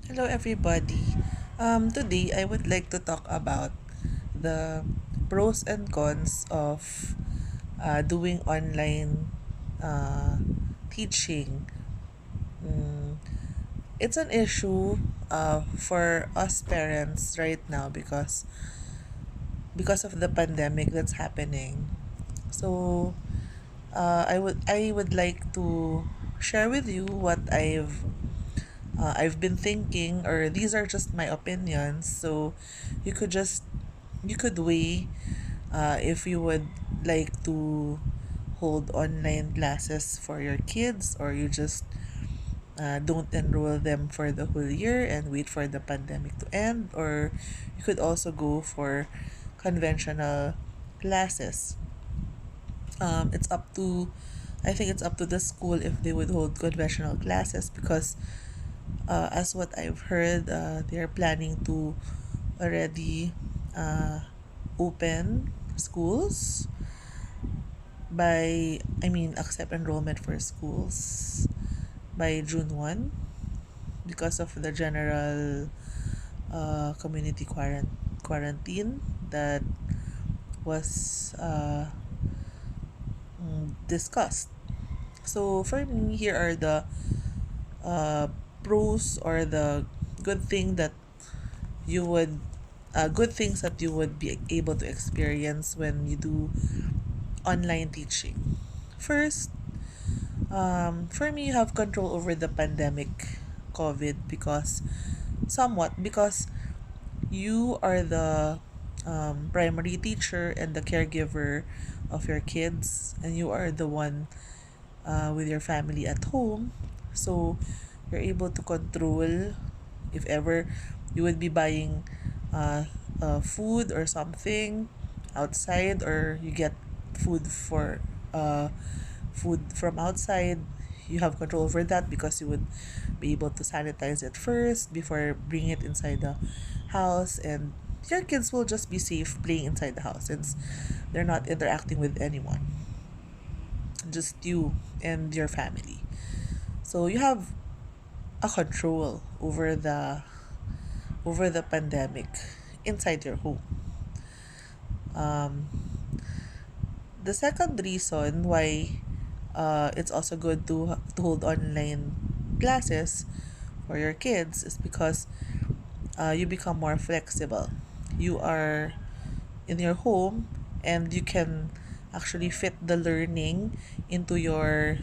Hello, everybody. Today, I would like to talk about the pros and cons of doing online uh, teaching. Mm, it's an issue for us parents right now because of the pandemic that's happening. So, I would like to share with you what I've been thinking, or these are just my opinions. So you could just you could weigh if you would like to hold online classes for your kids, or you just don't enroll them for the whole year and wait for the pandemic to end, or you could also go for conventional classes. It's up to I think it's up to the school if they would hold conventional classes, because as what I've heard, they're planning to already uh, open schools accept enrollment for schools by June 1 because of the general community quarantine that was discussed. So for me, here are the uh, pros, or the good thing that you would good things that you would be able to experience when you do online teaching. First, for me, you have control over the pandemic COVID, because you are the primary teacher and the caregiver of your kids, and you are the one with your family at home. So you're able to control if ever you would be buying uh, food or something outside, or you get food for uh, food from outside. You have control over that because you would be able to sanitize it first before bringing it inside the house, and your kids will just be safe playing inside the house since they're not interacting with anyone, just you and your family. So you have a control over the pandemic inside your home. Um, the second reason why it's also good to hold online classes for your kids is because you become more flexible. You are in your home, and you can actually fit the learning into your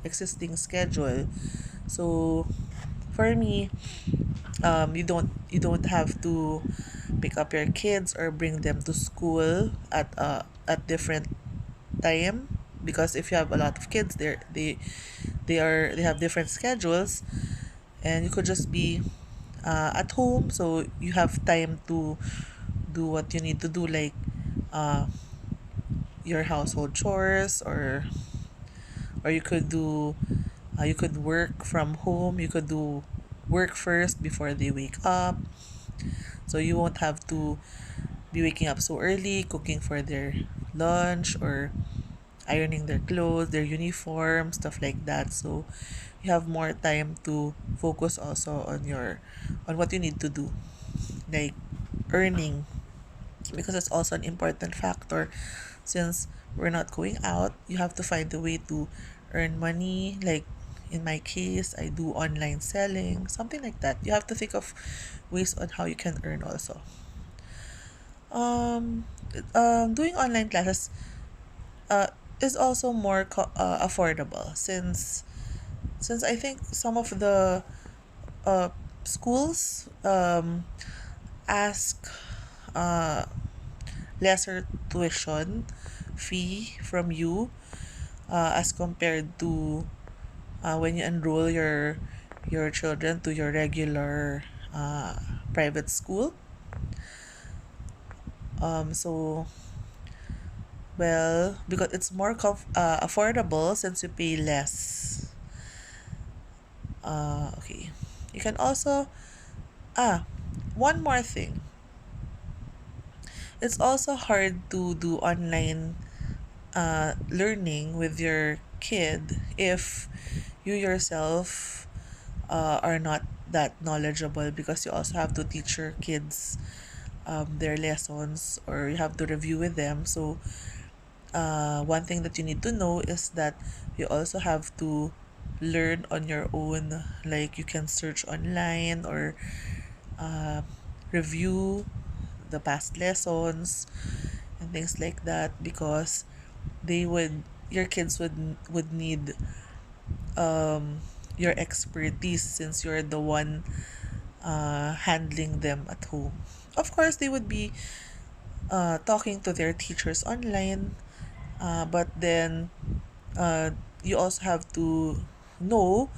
existing schedule. So for me, you don't have to pick up your kids or bring them to school at different time, because if you have a lot of kids, they have different schedules, and you could just be at home, so you have time to do what you need to do, like uh, your household chores, or you could work from home. You could do work first before they wake up, so you won't have to be waking up so early, cooking for their lunch, or ironing their clothes, their uniform, stuff like that. So you have more time to focus also on what you need to do, like earning, because it's also an important factor. Since we're not going out, you have to find a way to earn money. Like in my case, I do online selling, something like that. You have to think of ways on how you can earn also. um Doing online classes uh is also more affordable, since I think some of the uh schools ask uh lesser tuition fee from you, as compared to when you enroll your children to your regular private school. So well, because it's more affordable since you pay less. Okay, you can also one more thing. It's also hard to do online learning with your kid if you yourself are not that knowledgeable, because you also have to teach your kids their lessons, or you have to review with them. So one thing that you need to know is that you also have to learn on your own. Like, you can search online, or uh, review the past lessons and things like that, because your kids would need your expertise, since you're the one handling them at home. Of course, they would be talking to their teachers online, but then uh, you also have to know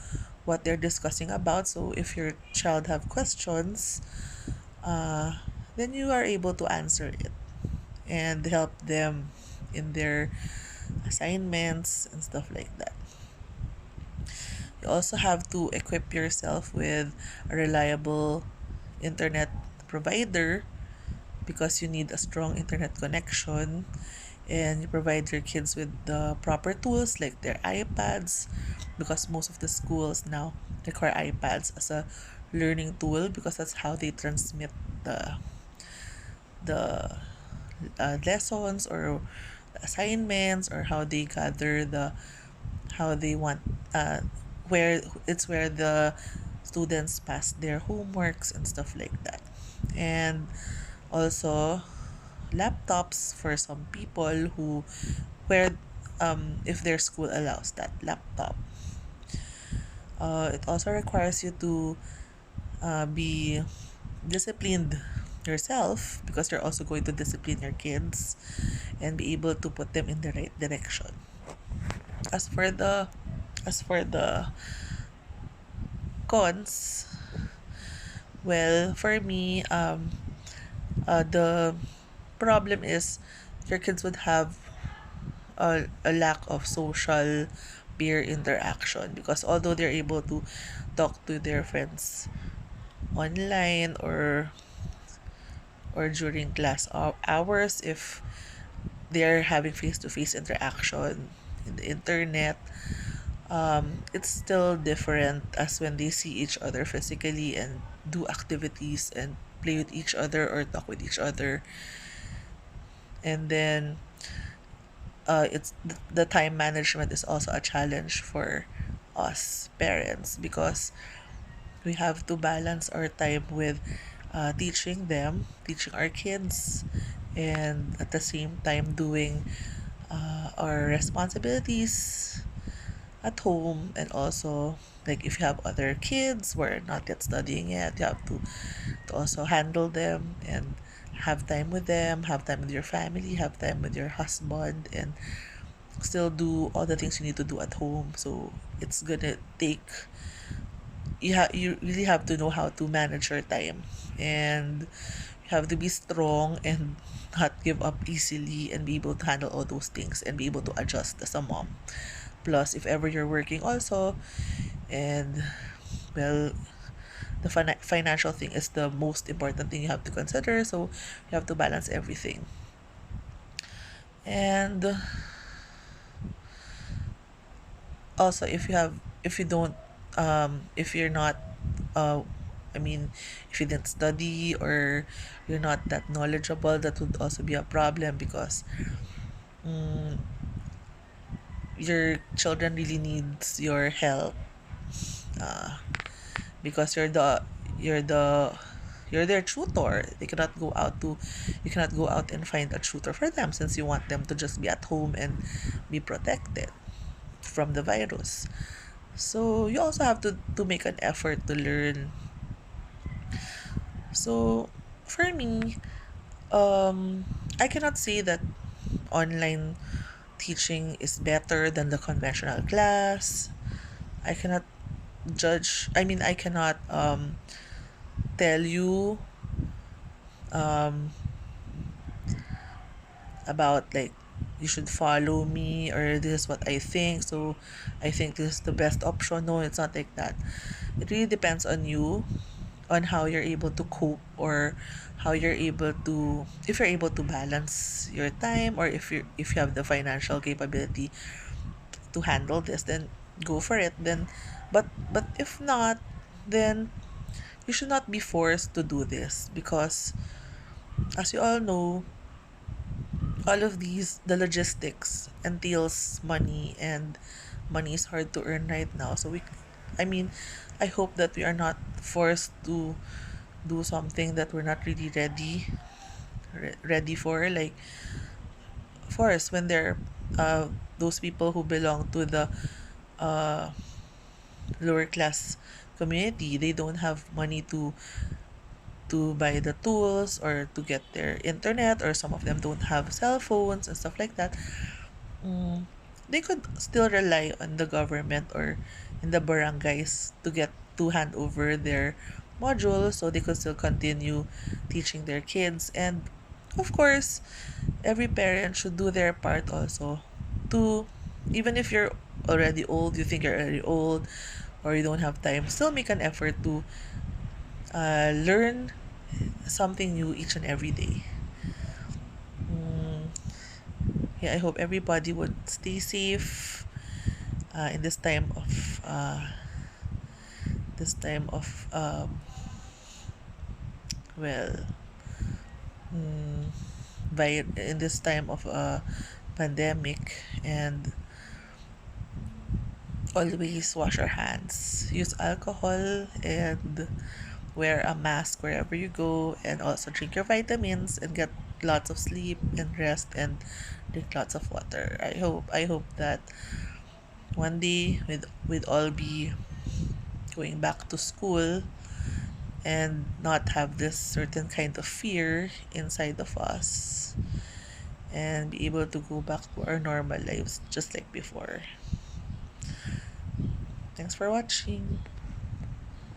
what they're discussing about. So if your child have questions, uh, then you are able to answer it and help them in their assignments and stuff like that. You also have to equip yourself with a reliable internet provider, because you need a strong internet connection, and you provide your kids with the proper tools like their iPads, because most of the schools now require iPads as a learning tool, because that's how they transmit the the lessons, or the assignments, or how they gather how they want where the students pass their homeworks and stuff like that. And also laptops for some people who where if their school allows that laptop. It also requires you to be disciplined yourself, because you're also going to discipline your kids and be able to put them in the right direction. As for the cons, well, for me, the problem is your kids would have a lack of social peer interaction, because although they're able to talk to their friends online, or during hours, if they're having face-to-face interaction in the internet, it's still different as when they see each other physically and do activities and play with each other or talk with each other. And then it's the time management is also a challenge for us parents, because we have to balance our time with teaching our kids, and at the same time doing our responsibilities at home. And also, like, if you have other kids who are not yet studying yet, you have to also handle them and have time with them, have time with your family, have time with your husband, and still do all the things you need to do at home. So it's gonna take you really have to know how to manage your time, and you have to be strong and not give up easily, and be able to handle all those things and be able to adjust as a mom. Plus, if ever you're working also, and well, the financial thing is the most important thing you have to consider. So you have to balance everything. And also, if you don't if you're not uh I mean, if you didn't study, or you're not that knowledgeable, that would also be a problem, because mm, your children really needs your help, uh, because you're the you're their tutor. You cannot go out and find a tutor for them, since you want them to just be at home and be protected from the virus. So you also have to make an effort to learn. So for me, I cannot say that online teaching is better than the conventional class. I cannot I cannot tell you um about, like, you should follow me, or this is what I think, so I think this is the best option. No, it's not like that. It really depends on you, on how you're able to cope, or how you're able to if you're able to balance your time, or if you have the financial capability to handle this, then go for it. Then but if not, then you should not be forced to do this because, as you all know, all of these, the logistics entails money, and money is hard to earn right now. So I mean, I hope that we are not forced to do something that we're not really ready for. Like, of course, when there are those people who belong to the uh, lower class community, they don't have money to buy the tools or to get their internet, or some of them don't have cell phones and stuff like that. mm, they could still rely on the government or in the barangays to get to hand over their modules, so they could still continue teaching their kids. And of course, every parent should do their part also to, even if you're already old, you think you're already old, or you don't have time, still make an effort to learn something new each and every day. mm, yeah, I hope everybody would stay safe in this time of well mm, in this time of pandemic. And always wash your hands, use alcohol, and wear a mask wherever you go, and also drink your vitamins and get lots of sleep and rest, and drink lots of water. I hope that one day we'd all be going back to school and not have this certain kind of fear inside of us, and be able to go back to our normal lives just like before. Thanks for watching.